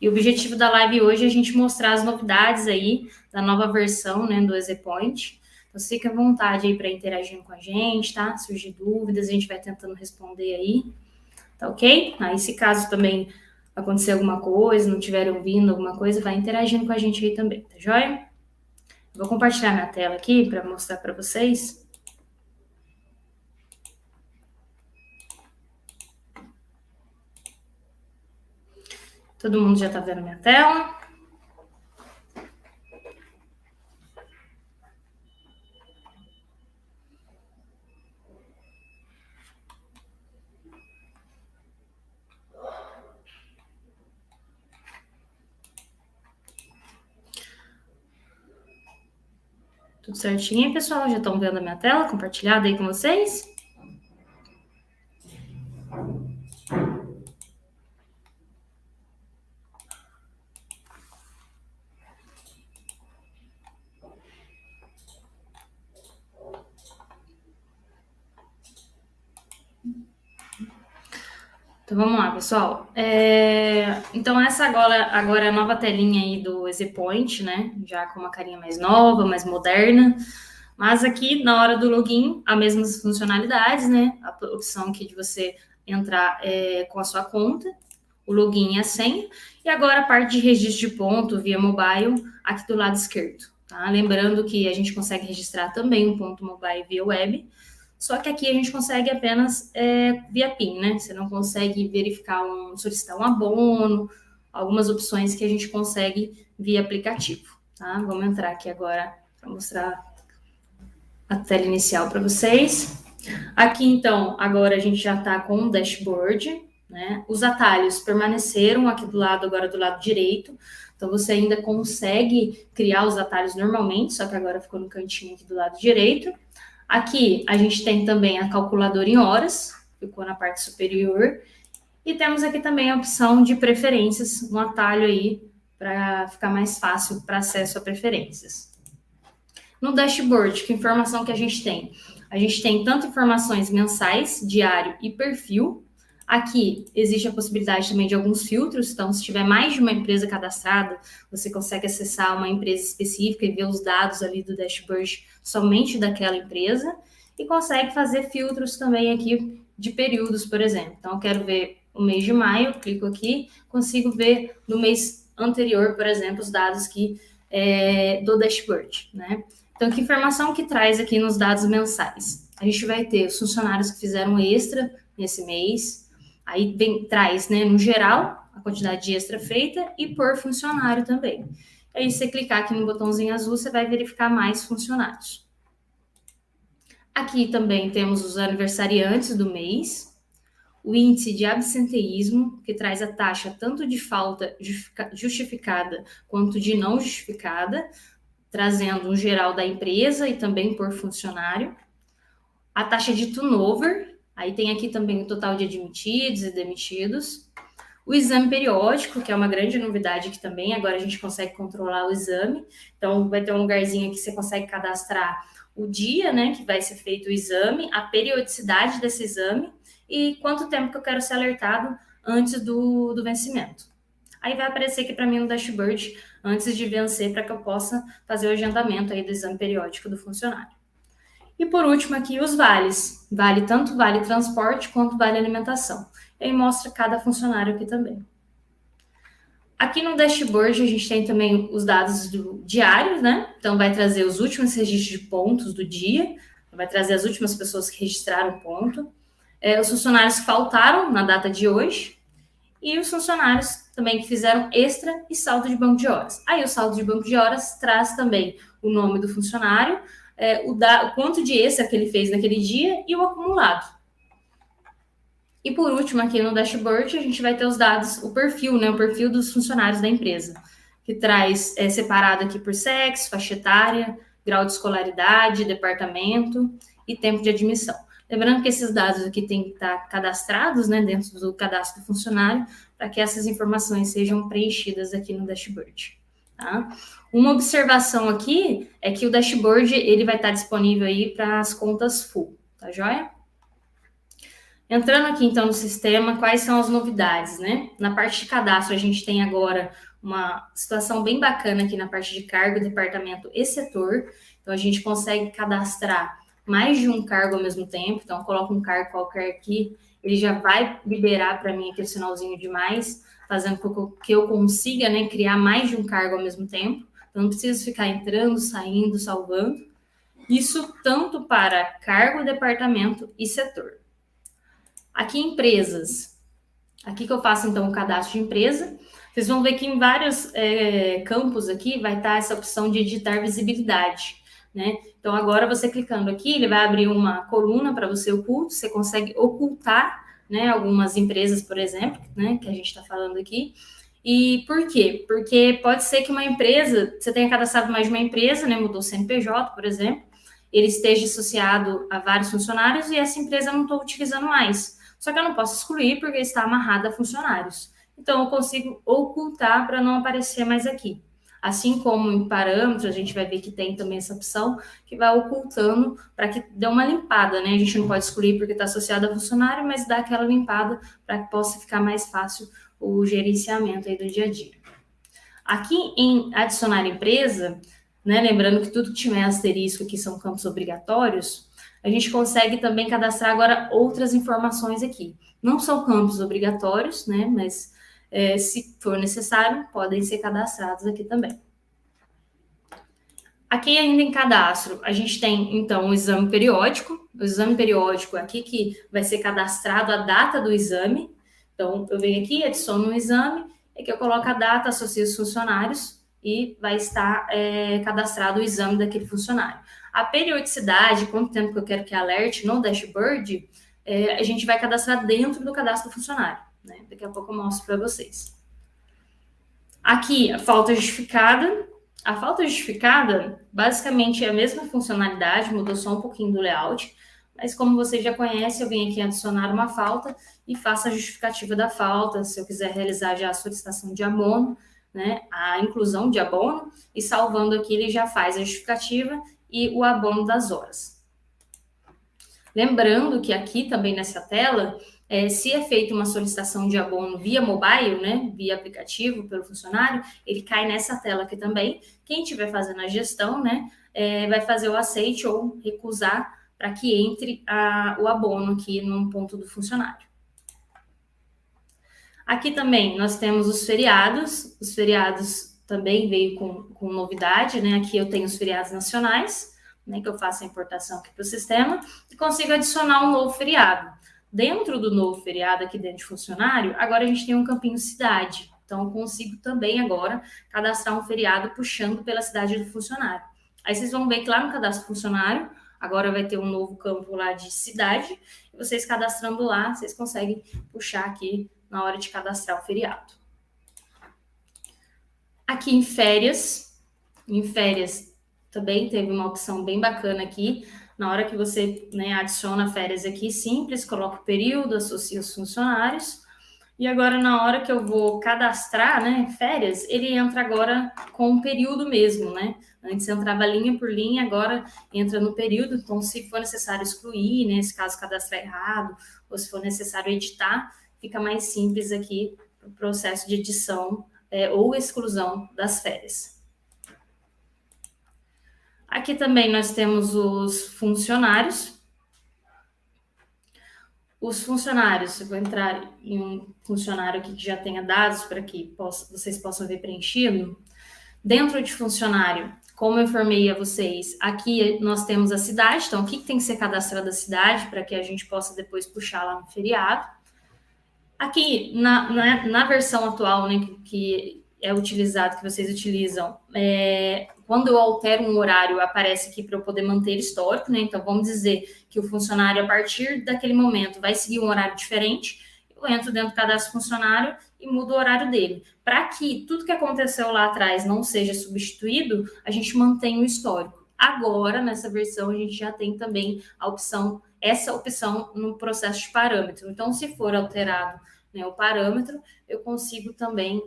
E o objetivo da live hoje é a gente mostrar as novidades aí da nova versão, né, do EasyPoint. Então, fica à vontade aí para interagir com a gente, tá? Se surgir dúvidas, a gente vai tentando responder aí, tá ok? Aí, se caso também acontecer alguma coisa, não estiver ouvindo alguma coisa, vai interagindo com a gente aí também, tá joia? Vou compartilhar minha tela aqui para mostrar para vocês. Todo mundo já está vendo minha tela? Tudo certinho, pessoal? Já estão vendo a minha tela compartilhada aí com vocês? Então, vamos lá, pessoal. Então, essa agora é a nova telinha aí do EasyPoint, né? Já com uma carinha mais nova, mais moderna. Mas aqui, na hora do login, as mesmas funcionalidades, né? A opção aqui de você entrar com a sua conta, o login e a senha. E agora a parte de registro de ponto via mobile, aqui do lado esquerdo. Tá? Lembrando que a gente consegue registrar também um ponto mobile via web, só que aqui a gente consegue apenas via PIN, né? Você não consegue verificar solicitar um abono, algumas opções que a gente consegue via aplicativo, tá? Vamos entrar aqui agora para mostrar a tela inicial para vocês. Aqui, então, agora a gente já está com um dashboard, né? Os atalhos permaneceram aqui do lado, agora do lado direito. Então, você ainda consegue criar os atalhos normalmente, só que agora ficou no cantinho aqui do lado direito. Aqui a gente tem também a calculadora em horas, ficou na parte superior. E temos aqui também a opção de preferências, um atalho aí para ficar mais fácil para acesso a preferências. No dashboard, que informação que a gente tem? A gente tem tanto informações mensais, diário e perfil. Aqui existe a possibilidade também de alguns filtros, então se tiver mais de uma empresa cadastrada, você consegue acessar uma empresa específica e ver os dados ali do dashboard somente daquela empresa, e consegue fazer filtros também aqui de períodos, por exemplo. Então eu quero ver o mês de maio, clico aqui, consigo ver no mês anterior, por exemplo, os dados do dashboard, né? Então, que informação que traz aqui nos dados mensais? A gente vai ter os funcionários que fizeram extra nesse mês, aí traz, né, no geral, a quantidade de extra feita e por funcionário também. Aí, se você clicar aqui no botãozinho azul, você vai verificar mais funcionários. Aqui também temos os aniversariantes do mês, o índice de absenteísmo, que traz a taxa tanto de falta justificada quanto de não justificada, trazendo um geral da empresa e também por funcionário. A taxa de turnover, aí tem aqui também o total de admitidos e demitidos. O exame periódico, que é uma grande novidade aqui também, agora a gente consegue controlar o exame. Então, vai ter um lugarzinho aqui que você consegue cadastrar o dia, né, que vai ser feito o exame, a periodicidade desse exame e quanto tempo que eu quero ser alertado antes do vencimento. Aí vai aparecer aqui para mim no dashboard antes de vencer, para que eu possa fazer o agendamento aí do exame periódico do funcionário. E por último aqui os vales. Tanto vale transporte quanto vale alimentação. E aí mostra cada funcionário aqui também. Aqui no dashboard a gente tem também os dados diários, né? Então vai trazer os últimos registros de pontos do dia, vai trazer as últimas pessoas que registraram ponto, os funcionários que faltaram na data de hoje, e os funcionários também que fizeram extra e saldo de banco de horas. Aí o saldo de banco de horas traz também o nome do funcionário, o quanto de extra que ele fez naquele dia e o acumulado. E por último, aqui no dashboard, a gente vai ter os dados, o perfil, né? O perfil dos funcionários da empresa, que traz separado aqui por sexo, faixa etária, grau de escolaridade, departamento e tempo de admissão. Lembrando que esses dados aqui têm que estar cadastrados, né, dentro do cadastro do funcionário, para que essas informações sejam preenchidas aqui no dashboard. Tá? Uma observação aqui é que o dashboard ele vai estar disponível aí para as contas full, tá joia? Entrando aqui, então, no sistema, quais são as novidades, né? Na parte de cadastro, a gente tem agora uma situação bem bacana aqui na parte de cargo, departamento e setor. Então, a gente consegue cadastrar mais de um cargo ao mesmo tempo. Então, coloca um cargo qualquer aqui, ele já vai liberar para mim aquele sinalzinho de mais, fazendo com que eu consiga, né, criar mais de um cargo ao mesmo tempo. Então, não preciso ficar entrando, saindo, salvando. Isso tanto para cargo, departamento e setor. Aqui, empresas. Aqui que eu faço, então, o cadastro de empresa. Vocês vão ver que em vários campos aqui vai estar essa opção de editar visibilidade, né? Então, agora você clicando aqui, ele vai abrir uma coluna para você oculto. Você consegue ocultar, né, algumas empresas, por exemplo, né, que a gente está falando aqui. E por quê? Porque pode ser que uma empresa, você tenha cadastrado mais de uma empresa, né, mudou o CNPJ, por exemplo, ele esteja associado a vários funcionários e essa empresa não estou utilizando mais. Só que eu não posso excluir porque está amarrada a funcionários. Então, eu consigo ocultar para não aparecer mais aqui. Assim como em parâmetros, a gente vai ver que tem também essa opção que vai ocultando para que dê uma limpada, né? A gente não pode excluir porque está associado a funcionário, mas dá aquela limpada para que possa ficar mais fácil o gerenciamento aí do dia a dia. Aqui em adicionar empresa, né, lembrando que tudo que tiver asterisco aqui são campos obrigatórios, a gente consegue também cadastrar agora outras informações aqui. Não são campos obrigatórios, né, mas se for necessário, podem ser cadastrados aqui também. Aqui ainda em cadastro, a gente tem, então, o exame periódico. O exame periódico é aqui que vai ser cadastrado a data do exame. Então, eu venho aqui, adiciono um exame, é que eu coloco a data, associo os funcionários e vai estar cadastrado o exame daquele funcionário. A periodicidade, quanto tempo que eu quero que alerte no dashboard, a gente vai cadastrar dentro do cadastro do funcionário, né? Daqui a pouco eu mostro para vocês. Aqui, a falta justificada. A falta justificada, basicamente, é a mesma funcionalidade, mudou só um pouquinho do layout, mas como você já conhece, eu venho aqui adicionar uma falta e faço a justificativa da falta, se eu quiser realizar já a solicitação de abono, né, a inclusão de abono, e salvando aqui ele já faz a justificativa e o abono das horas. Lembrando que aqui também nessa tela, se é feita uma solicitação de abono via mobile, né, via aplicativo pelo funcionário, ele cai nessa tela aqui também. Quem estiver fazendo a gestão, né, vai fazer o aceite ou recusar para que entre o abono aqui no ponto do funcionário. Aqui também nós temos os feriados. Os feriados também veio com novidade, né? Aqui eu tenho os feriados nacionais, né, que eu faço a importação aqui para o sistema, e consigo adicionar um novo feriado. Dentro do novo feriado, aqui dentro de funcionário, agora a gente tem um campinho cidade. Então, eu consigo também agora cadastrar um feriado puxando pela cidade do funcionário. Aí vocês vão ver que lá no cadastro funcionário, agora vai ter um novo campo lá de cidade, e vocês cadastrando lá, vocês conseguem puxar aqui na hora de cadastrar o feriado. Aqui em férias também teve uma opção bem bacana aqui. Na hora que você, né, adiciona férias aqui, simples, coloca o período, associa os funcionários. E agora, na hora que eu vou cadastrar, né, férias, ele entra agora com o período mesmo, né? Antes entrava linha por linha, agora entra no período. Então, se for necessário excluir, né, se caso cadastrar errado, ou se for necessário editar, fica mais simples aqui o processo de edição ou exclusão das férias. Aqui também nós temos os funcionários. Os funcionários, eu vou entrar em um funcionário aqui que já tenha dados para que vocês possam ver preenchido. Dentro de funcionário, como eu informei a vocês, aqui nós temos a cidade. Então, o que tem que ser cadastrado a cidade para que a gente possa depois puxar lá no feriado. Aqui, na versão atual, né, que é utilizado, que vocês utilizam, quando eu altero um horário, aparece aqui para eu poder manter histórico, né? Então, vamos dizer que o funcionário, a partir daquele momento, vai seguir um horário diferente. Eu entro dentro do cadastro funcionário e mudo o horário dele. Para que tudo que aconteceu lá atrás não seja substituído, a gente mantém o histórico. Agora, nessa versão, a gente já tem também essa opção no processo de parâmetro. Então, se for alterado, né, o parâmetro, eu consigo também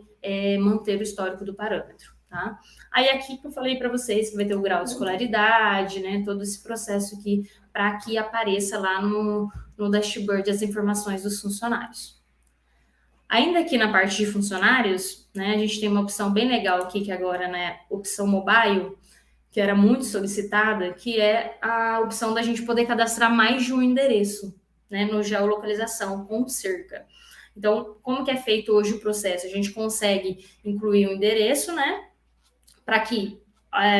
manter o histórico do parâmetro, tá? Aí aqui que eu falei para vocês que vai ter o grau de escolaridade, né, todo esse processo aqui para que apareça lá no no dashboard as informações dos funcionários. Ainda aqui na parte de funcionários, né, a gente tem uma opção bem legal aqui, que agora, né, opção mobile, que era muito solicitada, que é a opção da gente poder cadastrar mais de um endereço, né, no geolocalização com cerca. Então, como que é feito hoje o processo? A gente consegue incluir um endereço, né, para que,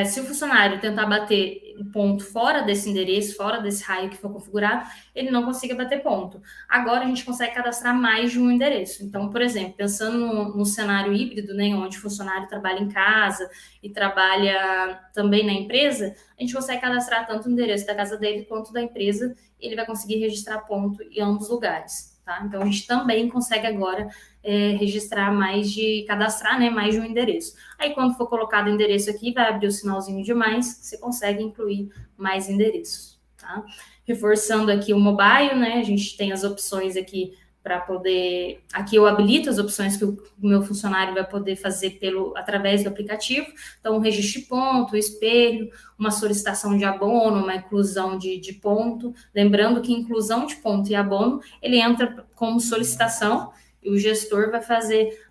se o funcionário tentar bater um ponto fora desse endereço, fora desse raio que for configurado, ele não consiga bater ponto. Agora a gente consegue cadastrar mais de um endereço. Então, por exemplo, pensando no cenário híbrido, né, onde o funcionário trabalha em casa e trabalha também na empresa, a gente consegue cadastrar tanto o endereço da casa dele quanto da empresa, e ele vai conseguir registrar ponto em ambos lugares. Tá? Então, a gente também consegue agora registrar cadastrar, né, mais de um endereço. Aí, quando for colocado o endereço aqui, vai abrir o sinalzinho de mais, você consegue incluir mais endereços, tá? Reforçando aqui o mobile, né, a gente tem as opções aqui para poder... Aqui eu habilito as opções que o meu funcionário vai poder fazer através do aplicativo. Então, um registro de ponto, espelho, uma solicitação de abono, uma inclusão de ponto. Lembrando que inclusão de ponto e abono, ele entra como solicitação e o gestor vai fazer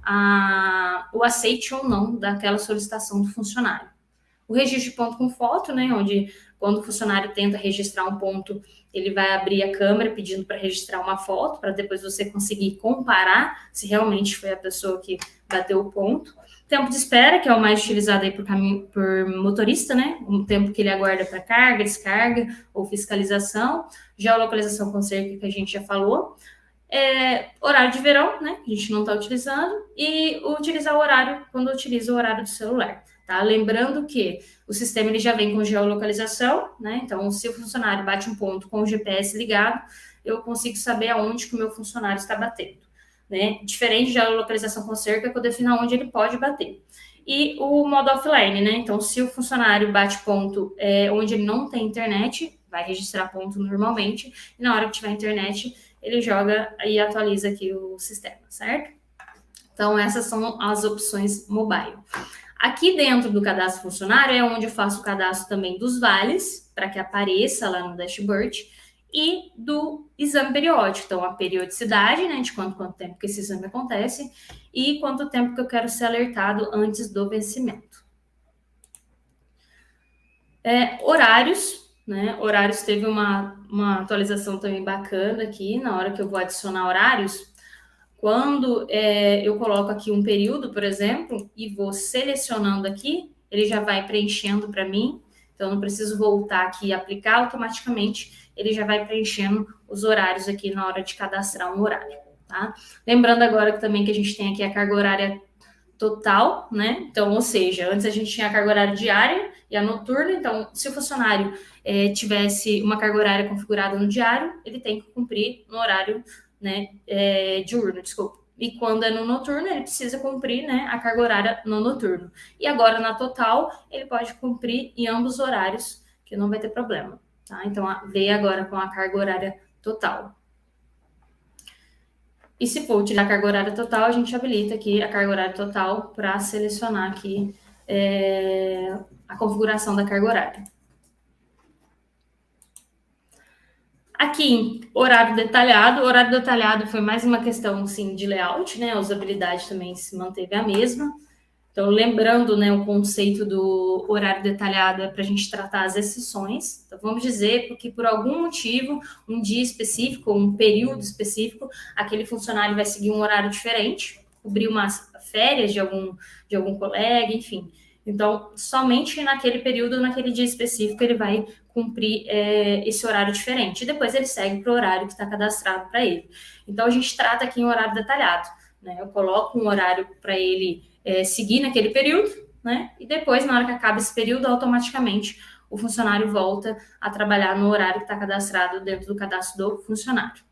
o aceite ou não daquela solicitação do funcionário. O registro de ponto com foto, né, onde quando o funcionário tenta registrar um ponto, ele vai abrir a câmera pedindo para registrar uma foto, para depois você conseguir comparar se realmente foi a pessoa que bateu o ponto. Tempo de espera, que é o mais utilizado aí por motorista, né? O tempo que ele aguarda para carga, descarga ou fiscalização. Geolocalização com cerca, que a gente já falou. Horário de verão, né? A gente não está utilizando. E utilizar o horário quando utiliza o horário do celular. Tá? Lembrando que o sistema ele já vem com geolocalização, né? Então, se o funcionário bate um ponto com o GPS ligado, eu consigo saber aonde que o meu funcionário está batendo, né? Diferente da geolocalização com cerca, que eu defino aonde ele pode bater. E o modo offline, né? Então, se o funcionário bate ponto onde ele não tem internet, vai registrar ponto normalmente, e na hora que tiver internet, ele joga e atualiza aqui o sistema, certo? Então, essas são as opções mobile. Aqui dentro do cadastro funcionário é onde eu faço o cadastro também dos vales, para que apareça lá no dashboard, e do exame periódico. Então, a periodicidade, né, de quanto tempo que esse exame acontece, e quanto tempo que eu quero ser alertado antes do vencimento. Horários, né? Horários teve uma atualização também bacana aqui, na hora que eu vou adicionar horários. Quando eu coloco aqui um período, por exemplo, e vou selecionando aqui, ele já vai preenchendo para mim. Então, não preciso voltar aqui e aplicar automaticamente. Ele já vai preenchendo os horários aqui na hora de cadastrar um horário, tá? Lembrando agora que também que a gente tem aqui a carga horária total, né? Então, ou seja, antes a gente tinha a carga horária diária e a noturna. Então, se o funcionário tivesse uma carga horária configurada no diário, ele tem que cumprir no horário, né, diurno, desculpa. E quando é no noturno, ele precisa cumprir, né, a carga horária no noturno. E agora, na total, ele pode cumprir em ambos os horários, que não vai ter problema, tá? Então, veio agora com a carga horária total. E se for utilizar a carga horária total, a gente habilita aqui a carga horária total para selecionar aqui a configuração da carga horária. Aqui, horário detalhado. O horário detalhado foi mais uma questão, sim, de layout, né? A usabilidade também se manteve a mesma. Então, lembrando, né, o conceito do horário detalhado é para a gente tratar as exceções. Então, vamos dizer que por algum motivo, um dia específico, um período específico, aquele funcionário vai seguir um horário diferente, cobrir umas férias de algum colega, enfim. Então, somente naquele período, naquele dia específico, ele vai cumprir esse horário diferente. E depois ele segue para o horário que está cadastrado para ele. Então, a gente trata aqui em horário detalhado, né? Eu coloco um horário para ele seguir naquele período, né? E depois, na hora que acaba esse período, automaticamente o funcionário volta a trabalhar no horário que está cadastrado dentro do cadastro do funcionário.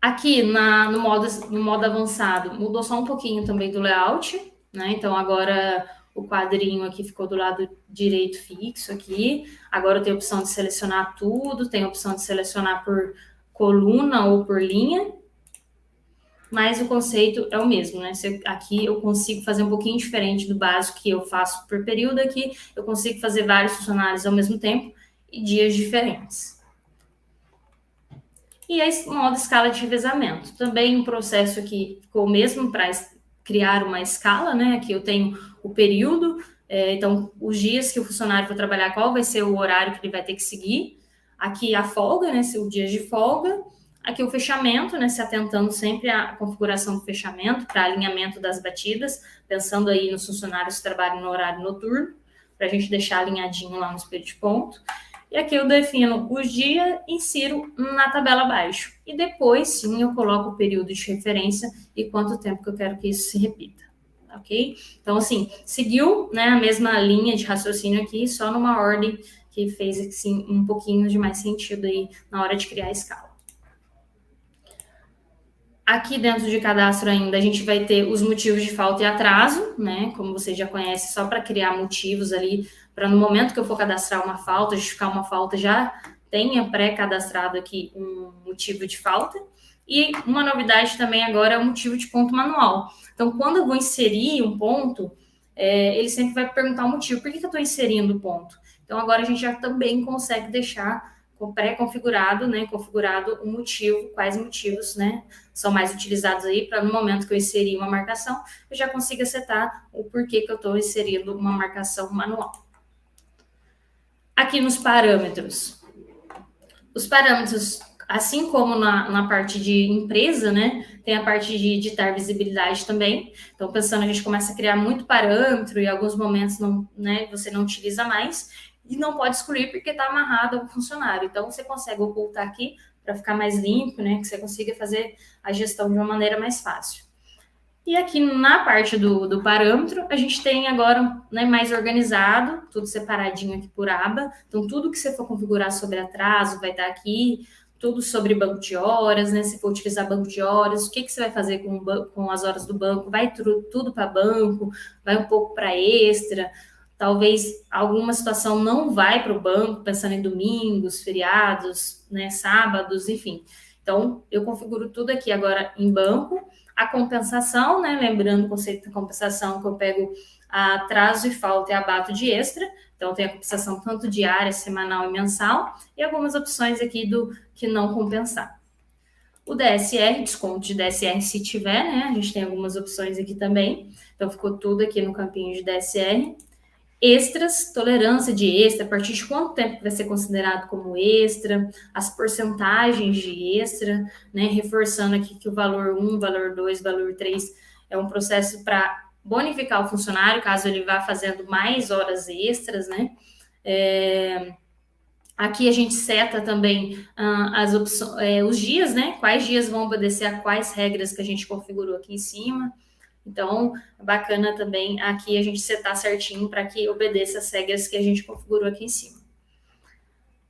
Aqui no modo avançado, mudou só um pouquinho também do layout, né? Então agora o quadrinho aqui ficou do lado direito fixo aqui. Agora eu tenho a opção de selecionar tudo, tenho a opção de selecionar por coluna ou por linha, mas o conceito é o mesmo, né? Aqui eu consigo fazer um pouquinho diferente do básico que eu faço por período. Aqui eu consigo fazer vários funcionários ao mesmo tempo e dias diferentes. E a modo escala de revezamento. Também um processo que ficou mesmo para criar uma escala, né? Aqui eu tenho o período, então os dias que o funcionário for trabalhar, qual vai ser o horário que ele vai ter que seguir. Aqui a folga, né? O dia de folga. Aqui o fechamento, né? Se atentando sempre à configuração do fechamento, para alinhamento das batidas, pensando aí nos funcionários que trabalham no horário noturno, para a gente deixar alinhadinho lá no espelho de ponto. E aqui eu defino os dias, insiro na tabela abaixo. E depois, sim, eu coloco o período de referência e quanto tempo que eu quero que isso se repita. Ok? Então, assim, seguiu, né, a mesma linha de raciocínio aqui, só numa ordem que fez, assim, um pouquinho de mais sentido aí na hora de criar a escala. Aqui dentro de cadastro ainda a gente vai ter os motivos de falta e atraso, né? Como você já conhece, só para criar motivos ali, para no momento que eu for cadastrar uma falta, justificar uma falta, já tenha pré-cadastrado aqui um motivo de falta. E uma novidade também agora é o motivo de ponto manual. Então, quando eu vou inserir um ponto, ele sempre vai perguntar o motivo. Por que eu estou inserindo o ponto? Então, agora a gente já também consegue deixar pré-configurado, né? Configurado o motivo, quais motivos, né? São mais utilizados aí para no momento que eu inserir uma marcação, eu já consiga setar o porquê que eu estou inserindo uma marcação manual. Aqui nos parâmetros. Os parâmetros, assim como na parte de empresa, né, tem a parte de editar visibilidade também. Então, pensando, a gente começa a criar muito parâmetro e em alguns momentos não, né, você não utiliza mais e não pode excluir porque está amarrado ao funcionário. Então, você consegue ocultar aqui para ficar mais limpo, né, que você consiga fazer a gestão de uma maneira mais fácil. E aqui na parte do parâmetro, a gente tem agora, né, mais organizado, tudo separadinho aqui por aba. Então, tudo que você for configurar sobre atraso vai estar aqui, tudo sobre banco de horas, né? Se for utilizar banco de horas, o que você vai fazer com as horas do banco? Vai tudo para banco, vai um pouco para extra. Talvez alguma situação não vai para o banco, pensando em domingos, feriados, né, sábados, enfim. Então, eu configuro tudo aqui agora em banco. A compensação, né? Lembrando o conceito da compensação, que eu pego atraso e falta e abato de extra. Então, tem a compensação tanto diária, semanal e mensal. E algumas opções aqui do que não compensar. O DSR, desconto de DSR se tiver, né? A gente tem algumas opções aqui também. Então, ficou tudo aqui no campinho de DSR. Extras, tolerância de extra, a partir de quanto tempo vai ser considerado como extra, as porcentagens de extra, né? Reforçando aqui que o valor 1, valor 2, valor 3 é um processo para bonificar o funcionário, caso ele vá fazendo mais horas extras, né? Aqui a gente seta também as opções, os dias, né? Quais dias vão obedecer a quais regras que a gente configurou aqui em cima. Então, é bacana também aqui a gente setar certinho para que obedeça as regras que a gente configurou aqui em cima.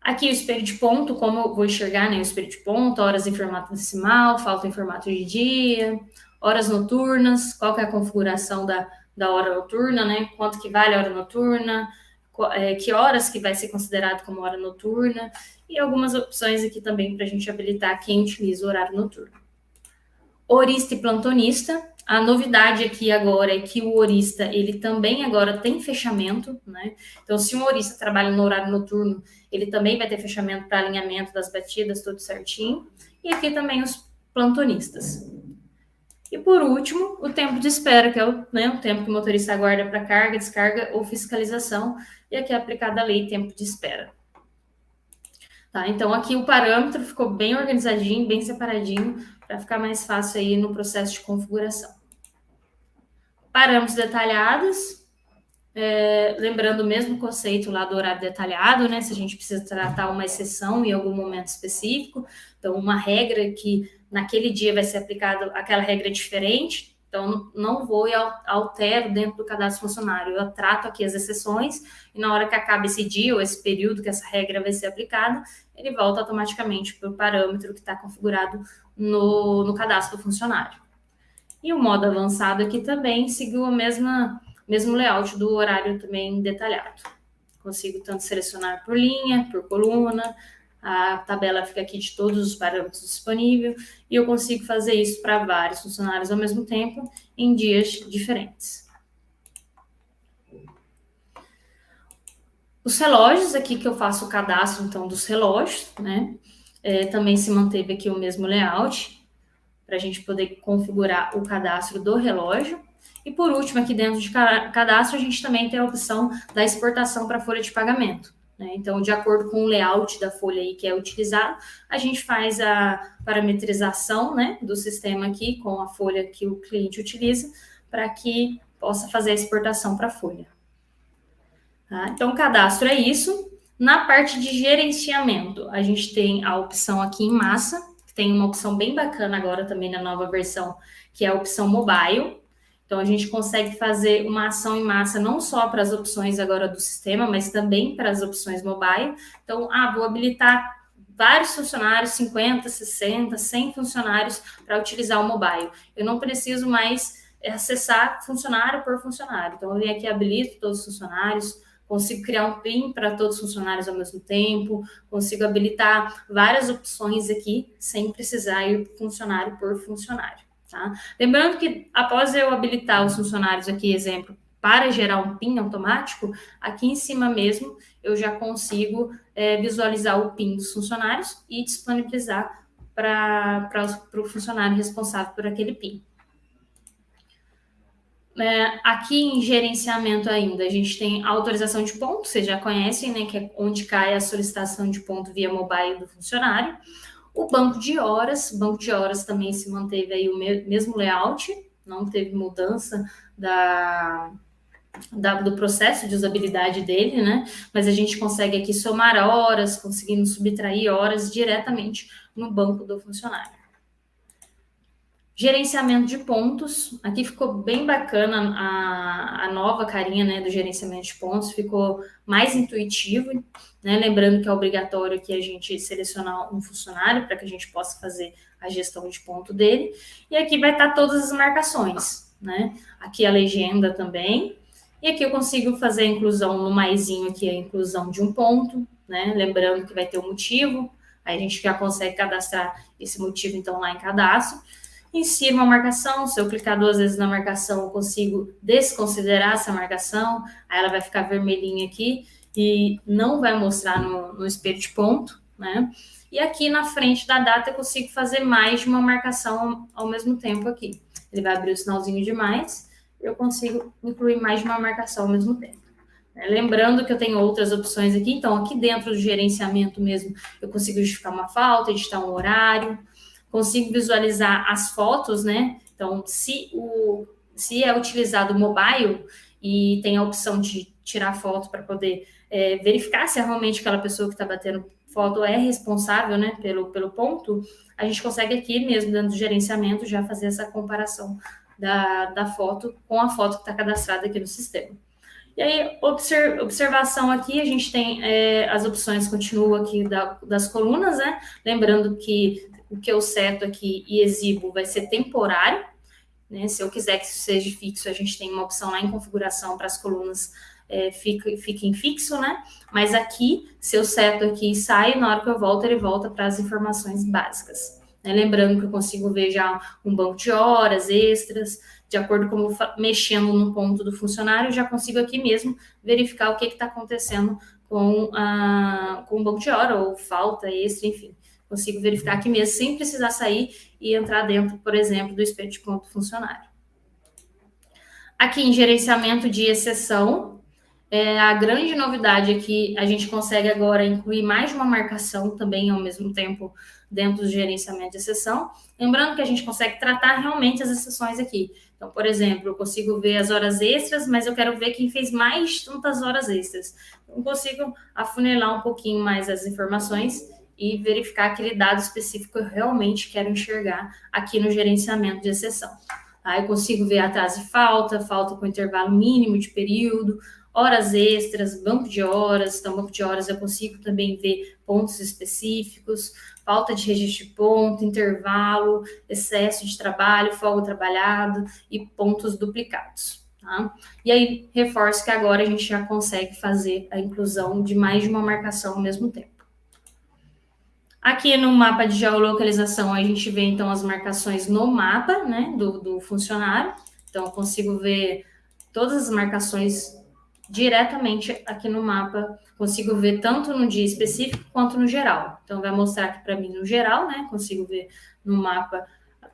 Aqui o espelho de ponto, como eu vou enxergar, né? O espelho de ponto, horas em formato decimal, falta em formato de dia, horas noturnas, qual que é a configuração da hora noturna, né? Quanto que vale a hora noturna, que horas que vai ser considerado como hora noturna, e algumas opções aqui também para a gente habilitar quem utiliza o horário noturno. Horista e plantonista. A novidade aqui agora é que o horista, ele também agora tem fechamento, né? Então, se um horista trabalha no horário noturno, ele também vai ter fechamento para alinhamento das batidas, tudo certinho. E aqui também os plantonistas. E por último, o tempo de espera, que é o tempo que o motorista aguarda para carga, descarga ou fiscalização. E aqui é aplicada a lei tempo de espera. Tá, então aqui o parâmetro ficou bem organizadinho, bem separadinho, para ficar mais fácil aí no processo de configuração. Parâmetros detalhados, lembrando o mesmo conceito lá do horário detalhado, né? Se a gente precisa tratar uma exceção em algum momento específico, então uma regra que naquele dia vai ser aplicada, aquela regra diferente, então não vou e altero dentro do cadastro funcionário, eu trato aqui as exceções e na hora que acaba esse dia ou esse período que essa regra vai ser aplicada, ele volta automaticamente para o parâmetro que está configurado no cadastro do funcionário. E o modo avançado aqui também seguiu o mesmo layout do horário também detalhado. Consigo tanto selecionar por linha, por coluna, a tabela fica aqui de todos os parâmetros disponíveis e eu consigo fazer isso para vários funcionários ao mesmo tempo em dias diferentes. Os relógios aqui que eu faço o cadastro, então, dos relógios, né? Também se manteve aqui o mesmo layout, para a gente poder configurar o cadastro do relógio. E por último, aqui dentro de cadastro, a gente também tem a opção da exportação para a folha de pagamento. Né? Então, de acordo com o layout da folha aí que é utilizado, a gente faz a parametrização, né, do sistema aqui com a folha que o cliente utiliza para que possa fazer a exportação para a folha. Tá? Então, o cadastro é isso. Na parte de gerenciamento, a gente tem a opção aqui em massa, que tem uma opção bem bacana agora também na nova versão, que é a opção mobile. Então, a gente consegue fazer uma ação em massa não só para as opções agora do sistema, mas também para as opções mobile. Então, vou habilitar vários funcionários, 50, 60, 100 funcionários para utilizar o mobile. Eu não preciso mais acessar funcionário por funcionário. Então, eu venho aqui, habilito todos os funcionários, consigo criar um PIN para todos os funcionários ao mesmo tempo, consigo habilitar várias opções aqui, sem precisar ir funcionário por funcionário. Tá? Lembrando que após eu habilitar os funcionários aqui, exemplo, para gerar um PIN automático, aqui em cima mesmo eu já consigo visualizar o PIN dos funcionários e disponibilizar para o funcionário responsável por aquele PIN. Aqui em gerenciamento ainda, a gente tem a autorização de ponto, vocês já conhecem, né, que é onde cai a solicitação de ponto via mobile do funcionário. O banco de horas também se manteve aí o mesmo layout, não teve mudança do processo de usabilidade dele, né? Mas a gente consegue aqui somar horas, conseguindo subtrair horas diretamente no banco do funcionário. Gerenciamento de pontos, aqui ficou bem bacana a nova carinha, né, do gerenciamento de pontos, ficou mais intuitivo, né, lembrando que é obrigatório que a gente selecionar um funcionário para que a gente possa fazer a gestão de ponto dele, e aqui vai estar todas as marcações, né, aqui a legenda também, e aqui eu consigo fazer a inclusão no maisinho aqui, a inclusão de um ponto, né, lembrando que vai ter um motivo, aí a gente já consegue cadastrar esse motivo então lá em cadastro. Insiro uma marcação, se eu clicar 2 vezes na marcação, eu consigo desconsiderar essa marcação, aí ela vai ficar vermelhinha aqui e não vai mostrar no espelho de ponto, né? E aqui na frente da data eu consigo fazer mais de uma marcação ao mesmo tempo aqui. Ele vai abrir o sinalzinho de mais, eu consigo incluir mais de uma marcação ao mesmo tempo. Lembrando que eu tenho outras opções aqui, então aqui dentro do gerenciamento mesmo, eu consigo justificar uma falta, editar um horário, consigo visualizar as fotos, né? Então, se é utilizado o mobile e tem a opção de tirar foto para poder verificar se realmente aquela pessoa que está batendo foto é responsável, né, pelo ponto, a gente consegue aqui mesmo, dentro do gerenciamento, já fazer essa comparação da foto com a foto que está cadastrada aqui no sistema. E aí, observação aqui, a gente tem as opções, continuam aqui das colunas, né? Lembrando que o que eu seto aqui e exibo vai ser temporário, né? Se eu quiser que isso seja fixo, a gente tem uma opção lá em configuração para as colunas fiquem fixo, né? Mas aqui, se eu seto aqui e saio, na hora que eu volto, ele volta para as informações básicas. Né? Lembrando que eu consigo ver já um banco de horas extras, de acordo com mexendo no ponto do funcionário, eu já consigo aqui mesmo verificar o que está acontecendo com o banco de hora, ou falta extra, enfim. Consigo verificar aqui mesmo, sem precisar sair e entrar dentro, por exemplo, do espelho de ponto do funcionário. Aqui em gerenciamento de exceção, a grande novidade é que a gente consegue agora incluir mais de uma marcação também ao mesmo tempo dentro do gerenciamento de exceção. Lembrando que a gente consegue tratar realmente as exceções aqui. Então, por exemplo, eu consigo ver as horas extras, mas eu quero ver quem fez mais tantas horas extras. Eu consigo afunilar um pouquinho mais as informações e verificar aquele dado específico que eu realmente quero enxergar aqui no gerenciamento de exceção. Aí eu consigo ver atraso e falta com intervalo mínimo de período, horas extras, banco de horas. Então, banco de horas eu consigo também ver pontos específicos, falta de registro de ponto, intervalo, excesso de trabalho, folga trabalhado e pontos duplicados. Tá? E aí, reforço que agora a gente já consegue fazer a inclusão de mais de uma marcação ao mesmo tempo. Aqui no mapa de geolocalização, a gente vê, então, as marcações no mapa, né, do funcionário. Então, eu consigo ver todas as marcações diretamente aqui no mapa, consigo ver tanto no dia específico quanto no geral. Então, vai mostrar aqui para mim no geral, né? Consigo ver no mapa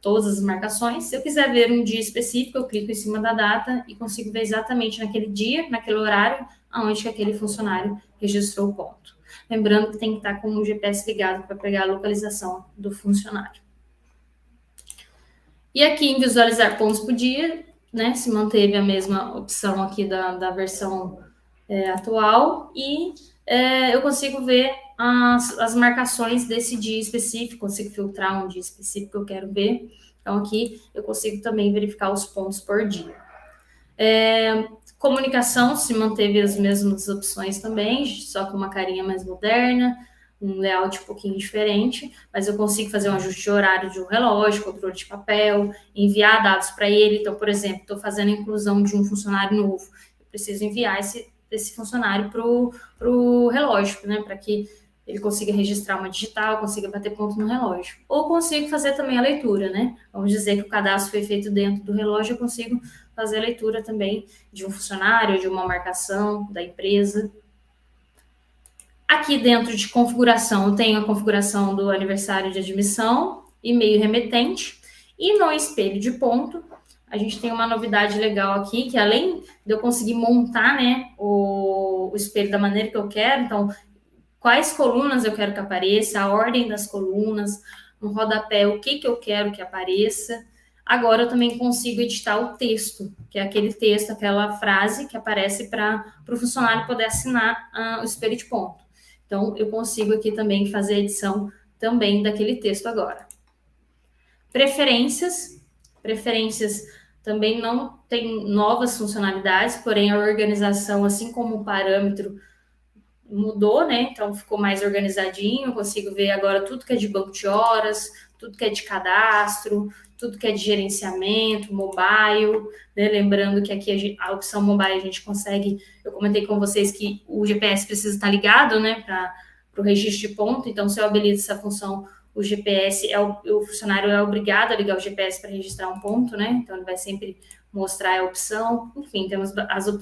todas as marcações. Se eu quiser ver um dia específico, eu clico em cima da data e consigo ver exatamente naquele dia, naquele horário, aonde que aquele funcionário registrou o ponto. Lembrando que tem que estar com o GPS ligado para pegar a localização do funcionário. E aqui em visualizar pontos por dia, né, se manteve a mesma opção aqui da versão atual e eu consigo ver as marcações desse dia específico, consigo filtrar um dia específico que eu quero ver. Então aqui eu consigo também verificar os pontos por dia. Comunicação se manteve as mesmas opções também, só com uma carinha mais moderna, um layout um pouquinho diferente, mas eu consigo fazer um ajuste de horário de um relógio, controle de papel, enviar dados para ele. Então, por exemplo, estou fazendo a inclusão de um funcionário novo, eu preciso enviar esse funcionário para o relógio, né, para que ele consiga registrar uma digital, consiga bater ponto no relógio. Ou consigo fazer também a leitura, né? Vamos dizer que o cadastro foi feito dentro do relógio, eu consigo fazer a leitura também de um funcionário, de uma marcação da empresa. Aqui dentro de configuração, eu tenho a configuração do aniversário de admissão, e-mail remetente, e no espelho de ponto, a gente tem uma novidade legal aqui, que além de eu conseguir montar, né, o espelho da maneira que eu quero, então, quais colunas eu quero que apareça, a ordem das colunas, no rodapé, o que eu quero que apareça. Agora eu também consigo editar o texto, que é aquele texto, aquela frase que aparece para o funcionário poder assinar o espelho de ponto. Então, eu consigo aqui também fazer a edição também daquele texto agora. Preferências também não tem novas funcionalidades, porém a organização, assim como o parâmetro, mudou, né? Então ficou mais organizadinho, eu consigo ver agora tudo que é de banco de horas, tudo que é de cadastro, tudo que é de gerenciamento, mobile, né? Lembrando que aqui a opção mobile a gente consegue, eu comentei com vocês que o GPS precisa estar ligado, né, para o registro de ponto, então se eu habilito essa função, o GPS, o funcionário é obrigado a ligar o GPS para registrar um ponto, né, então ele vai sempre mostrar a opção, enfim, temos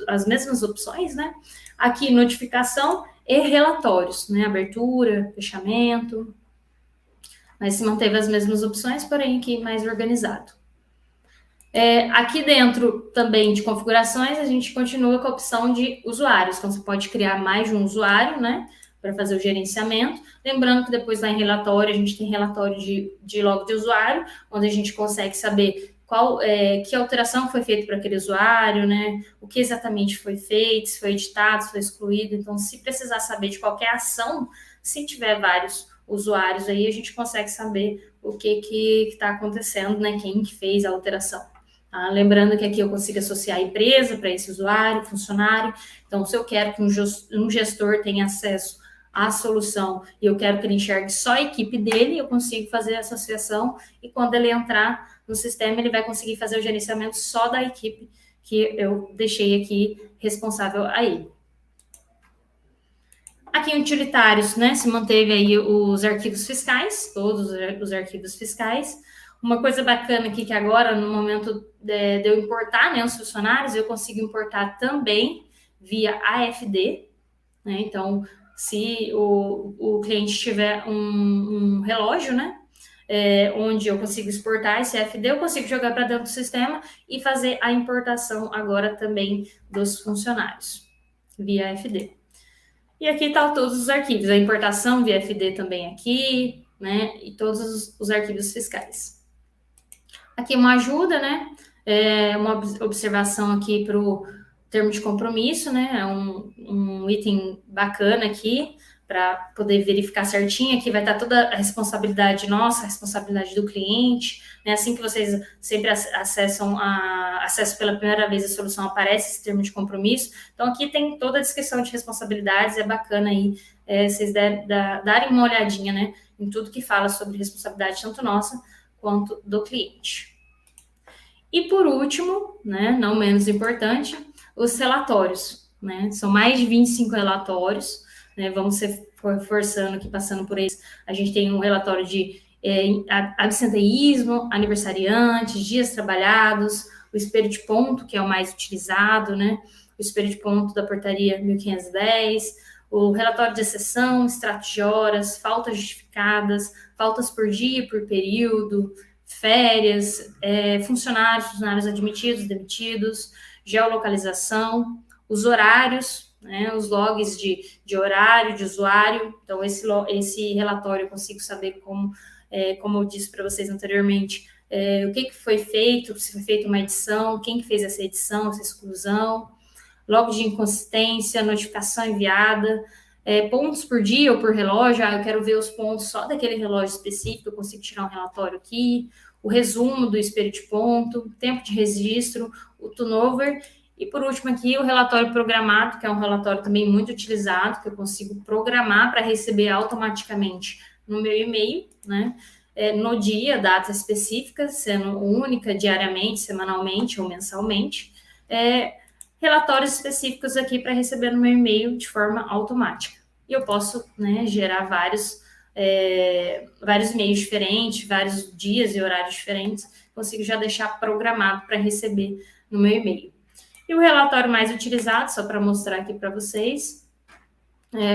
as mesmas opções, né. Aqui, notificação e relatórios, né, abertura, fechamento, mas se manteve as mesmas opções, porém aqui mais organizado. Aqui dentro também de configurações, a gente continua com a opção de usuários, então você pode criar mais de um usuário, né, para fazer o gerenciamento. Lembrando que depois lá em relatório, a gente tem relatório de log de usuário, onde a gente consegue saber que alteração foi feita para aquele usuário, né? O que exatamente foi feito, se foi editado, se foi excluído. Então, se precisar saber de qualquer ação, se tiver vários usuários aí, a gente consegue saber o que está acontecendo, né? Quem que fez a alteração. Tá? Lembrando que aqui eu consigo associar a empresa para esse usuário, funcionário. Então, se eu quero que um gestor tenha acesso à solução e eu quero que ele enxergue só a equipe dele, eu consigo fazer a associação e quando ele entrar no sistema, ele vai conseguir fazer o gerenciamento só da equipe que eu deixei aqui responsável a ele. Aqui em utilitários, né, se manteve aí os arquivos fiscais, todos os arquivos fiscais. Uma coisa bacana aqui que agora, no momento de eu importar, né, os funcionários, eu consigo importar também via AFD, né, então, se o cliente tiver um relógio, né, onde eu consigo exportar esse AFD, eu consigo jogar para dentro do sistema e fazer a importação agora também dos funcionários via AFD. E aqui estão todos os arquivos, a importação via AFD também aqui, né, e todos os arquivos fiscais. Aqui uma ajuda, né, uma observação aqui para o termo de compromisso, né, é um item bacana aqui, para poder verificar certinho. Aqui vai estar toda a responsabilidade nossa, a responsabilidade do cliente, né? Assim que vocês sempre acessam pela primeira vez a solução, aparece esse termo de compromisso. Então, aqui tem toda a descrição de responsabilidades, é bacana aí vocês darem uma olhadinha, né, em tudo que fala sobre responsabilidade, tanto nossa quanto do cliente. E por último, né, não menos importante, os relatórios, né? São mais de 25 relatórios, né? Vamos ser forçando aqui, passando por eles. A gente tem um relatório de absenteísmo, aniversariantes, dias trabalhados, o espelho de ponto, que é o mais utilizado, né? O espelho de ponto da portaria 1510, o relatório de exceção, extrato de horas, faltas justificadas, faltas por dia, por período, férias, funcionários admitidos, demitidos, geolocalização, os horários, né, os logs de horário, de usuário. Então, esse relatório eu consigo saber como eu disse para vocês anteriormente, o que foi feito, se foi feita uma edição, quem que fez essa edição, essa exclusão, log de inconsistência, notificação enviada, pontos por dia ou por relógio, eu quero ver os pontos só daquele relógio específico, eu consigo tirar um relatório aqui, o resumo do espelho de ponto, tempo de registro, o turnover, e por último aqui o relatório programado, que é um relatório também muito utilizado, que eu consigo programar para receber automaticamente no meu e-mail, né? No dia, data específica, sendo única, diariamente, semanalmente ou mensalmente, relatórios específicos aqui para receber no meu e-mail de forma automática. E eu posso, né, gerar vários e-mails diferentes, vários dias e horários diferentes, consigo já deixar programado para receber no meu e-mail. E o relatório mais utilizado, só para mostrar aqui para vocês,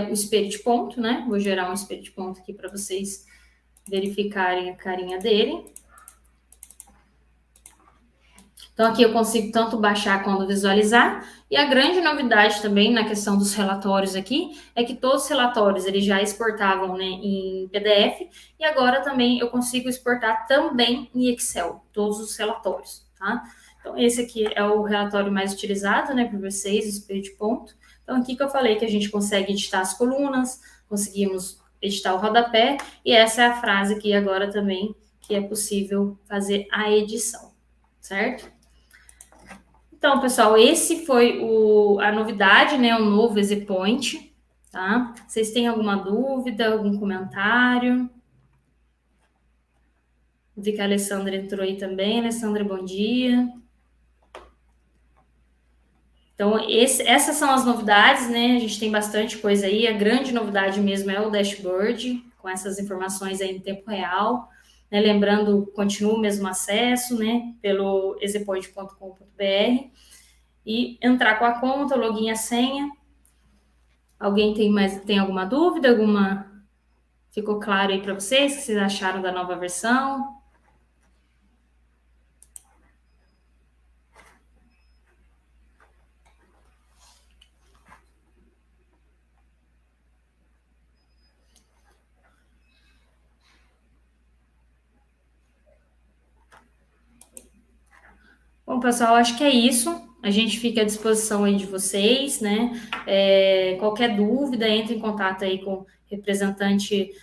o espelho de ponto, né? Vou gerar um espelho de ponto aqui para vocês verificarem a carinha dele. Então, aqui eu consigo tanto baixar quanto visualizar. E a grande novidade também na questão dos relatórios aqui é que todos os relatórios eles já exportavam, né, em PDF e agora também eu consigo exportar também em Excel, todos os relatórios, tá? Então, esse aqui é o relatório mais utilizado, né, por vocês, o espelho de ponto. Então, aqui que eu falei que a gente consegue editar as colunas, conseguimos editar o rodapé, e essa é a frase aqui agora também que é possível fazer a edição, certo? Então, pessoal, esse foi a novidade, né? O novo EasyPoint, tá? Vocês têm alguma dúvida, algum comentário? Vi que a Alessandra entrou aí também. Alessandra, bom dia. Então, essas são as novidades, né? A gente tem bastante coisa aí. A grande novidade mesmo é o dashboard, com essas informações aí em tempo real. Né? Lembrando, continua o mesmo acesso, né? Pelo easypoint.com.br. E entrar com a conta, login e a senha. Alguém tem alguma dúvida? Ficou claro aí para vocês? O que vocês acharam da nova versão? Bom, pessoal, acho que é isso. A gente fica à disposição aí de vocês, né? Qualquer dúvida, entre em contato aí com o representante,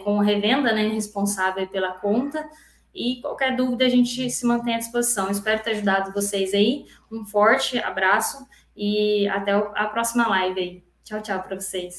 com a revenda, né? Responsável pela conta. E qualquer dúvida a gente se mantém à disposição. Espero ter ajudado vocês aí. Um forte abraço e até a próxima live aí. Tchau, tchau para vocês.